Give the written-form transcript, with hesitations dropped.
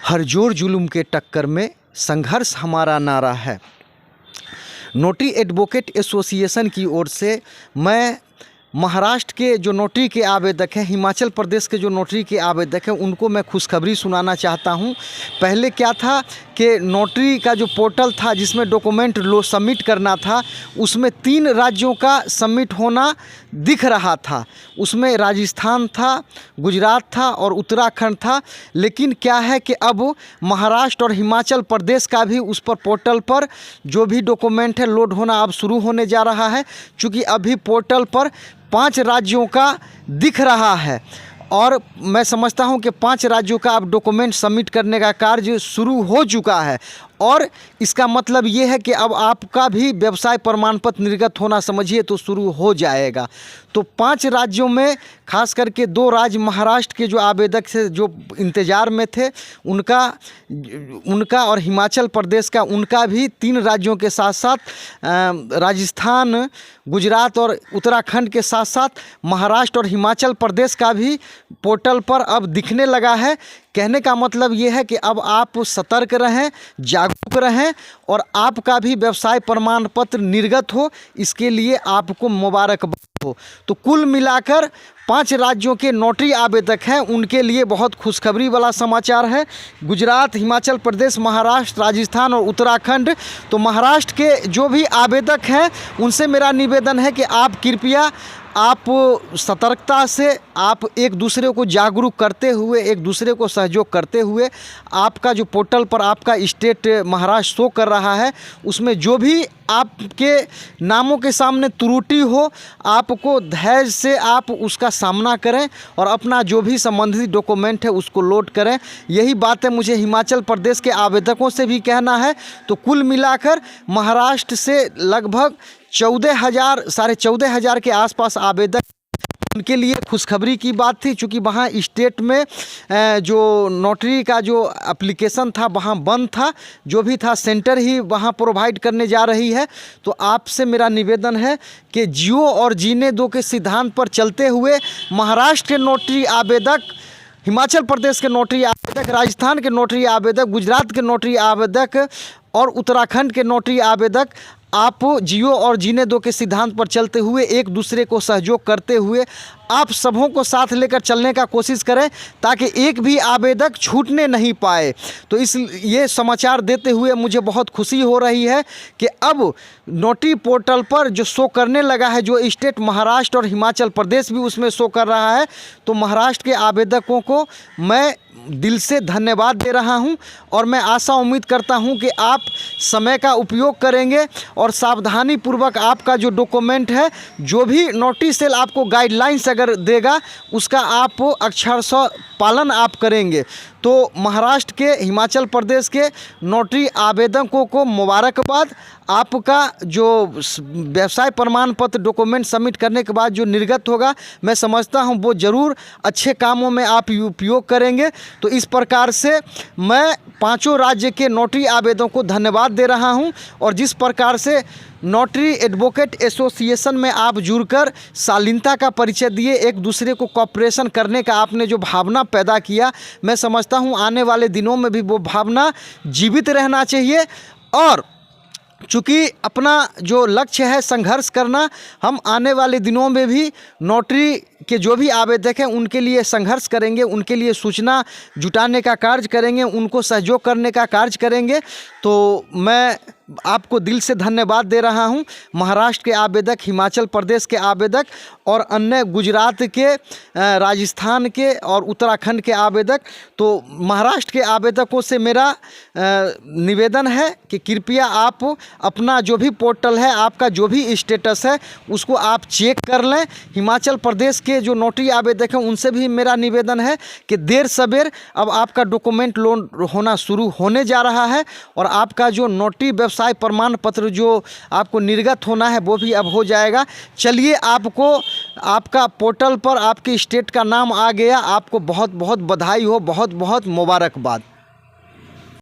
हरजोर जुल्म के टक्कर में संघर्ष हमारा नारा है। नोटरी एडवोकेट एसोसिएशन की ओर से मैं महाराष्ट्र के जो नोटरी के आवेदक हैं, हिमाचल प्रदेश के जो नोटरी के आवेदक हैं, उनको मैं खुशखबरी सुनाना चाहता हूं। पहले क्या था कि नोटरी का जो पोर्टल था जिसमें डॉक्यूमेंट सबमिट करना था, उसमें 3 राज्यों का सबमिट होना दिख रहा था। उसमें राजस्थान था, गुजरात था और उत्तराखंड था। लेकिन क्या है कि अब महाराष्ट्र और हिमाचल प्रदेश का भी उस पर पोर्टल पर जो भी डॉक्यूमेंट है लोड होना अब शुरू होने जा रहा है। चूँकि अभी पोर्टल पर 5 राज्यों का दिख रहा है और मैं समझता हूं कि 5 राज्यों का अब डॉक्यूमेंट सबमिट करने का कार्य शुरू हो चुका है। और इसका मतलब ये है कि अब आपका भी व्यवसाय प्रमाण पत्र निर्गत होना समझिए तो शुरू हो जाएगा। तो 5 राज्यों में खास करके 2 राज्य महाराष्ट्र के जो आवेदक से जो इंतज़ार में थे उनका और हिमाचल प्रदेश का उनका भी 3 राज्यों के साथ साथ राजस्थान, गुजरात और उत्तराखंड के साथ साथ महाराष्ट्र और हिमाचल प्रदेश का भी पोर्टल पर अब दिखने लगा है। कहने का मतलब ये है कि अब आप सतर्क रहें, जागरूक रहें और आपका भी व्यवसाय प्रमाण पत्र निर्गत हो, इसके लिए आपको मुबारकबाद हो। तो कुल मिलाकर 5 राज्यों के नोटरी आवेदक हैं, उनके लिए बहुत खुशखबरी वाला समाचार है। गुजरात, हिमाचल प्रदेश, महाराष्ट्र, राजस्थान और उत्तराखंड। तो महाराष्ट्र के जो भी आवेदक हैं उनसे मेरा निवेदन है कि आप कृपया आप सतर्कता से आप एक दूसरे को जागरूक करते हुए, एक दूसरे को सहयोग करते हुए, आपका जो पोर्टल पर आपका स्टेट महाराष्ट्र शो कर रहा है उसमें जो भी आपके नामों के सामने त्रुटि हो, आपको धैर्य से आप उसका सामना करें और अपना जो भी संबंधित डॉक्यूमेंट है उसको लोड करें। यही बात है मुझे हिमाचल प्रदेश के आवेदकों से भी कहना है। तो कुल मिलाकर महाराष्ट्र से लगभग 14,000 साढ़े 14,000 के आसपास आवेदक, उनके लिए खुशखबरी की बात थी। चूँकि वहाँ स्टेट में जो नोटरी का जो एप्लीकेशन था वहाँ बंद था, जो भी था सेंटर ही वहाँ प्रोवाइड करने जा रही है। तो आपसे मेरा निवेदन है कि जियो और जीने दो के सिद्धांत पर चलते हुए महाराष्ट्र के नोटरी आवेदक, हिमाचल प्रदेश के नोटरी आवेदक, राजस्थान के नोटरी आवेदक, गुजरात के नोटरी आवेदक और उत्तराखंड के नोटरी आवेदक, आप जियो और जीने दो के सिद्धांत पर चलते हुए एक दूसरे को सहयोग करते हुए आप सबों को साथ लेकर चलने का कोशिश करें ताकि एक भी आवेदक छूटने नहीं पाए। तो ये समाचार देते हुए मुझे बहुत खुशी हो रही है कि अब नोटरी पोर्टल पर जो शो करने लगा है, जो स्टेट महाराष्ट्र और हिमाचल प्रदेश भी उसमें शो कर रहा है, तो महाराष्ट्र के आवेदकों को मैं दिल से धन्यवाद दे रहा हूं और मैं आशा उम्मीद करता हूं कि आप समय का उपयोग करेंगे और सावधानी पूर्वक आपका जो डॉक्यूमेंट है, जो भी नोटिस सेल आपको गाइडलाइंस अगर देगा उसका आप अक्षरशः पालन आप करेंगे। तो महाराष्ट्र के, हिमाचल प्रदेश के नोटरी आवेदकों को मुबारकबाद। आपका जो व्यवसाय प्रमाण पत्र डॉक्यूमेंट सबमिट करने के बाद जो निर्गत होगा, मैं समझता हूं वो ज़रूर अच्छे कामों में आप उपयोग करेंगे। तो इस प्रकार से मैं 5 राज्य के नोटरी आवेदकों को धन्यवाद दे रहा हूं और जिस प्रकार से नोटरी एडवोकेट एसोसिएशन में आप जुड़कर शालीनता का परिचय दिए, एक दूसरे को कॉपरेशन करने का आपने जो भावना पैदा किया, मैं समझता हूं आने वाले दिनों में भी वो भावना जीवित रहना चाहिए। और चूँकि अपना जो लक्ष्य है संघर्ष करना, हम आने वाले दिनों में भी नोटरी के जो भी आवेदक हैं उनके लिए संघर्ष करेंगे, उनके लिए सूचना जुटाने का कार्य करेंगे, उनको सहयोग करने का कार्य करेंगे। तो मैं आपको दिल से धन्यवाद दे रहा हूं। महाराष्ट्र के आवेदक, हिमाचल प्रदेश के आवेदक और अन्य गुजरात के, राजस्थान के और उत्तराखंड के आवेदक। तो महाराष्ट्र के आवेदकों से मेरा निवेदन है कि कृपया आप अपना जो भी पोर्टल है, आपका जो भी स्टेटस है उसको आप चेक कर लें। हिमाचल प्रदेश के जो नोटरी आवेदक हैं उनसे भी मेरा निवेदन है कि देर सबेर अब आपका डॉक्यूमेंट लोड होना शुरू होने जा रहा है और आपका जो नोटरी व्यवसाय प्रमाण पत्र जो आपको निर्गत होना है वो भी अब हो जाएगा। चलिए, आपको आपका पोर्टल पर आपके स्टेट का नाम आ गया, आपको बहुत बहुत बधाई हो, बहुत बहुत मुबारकबाद।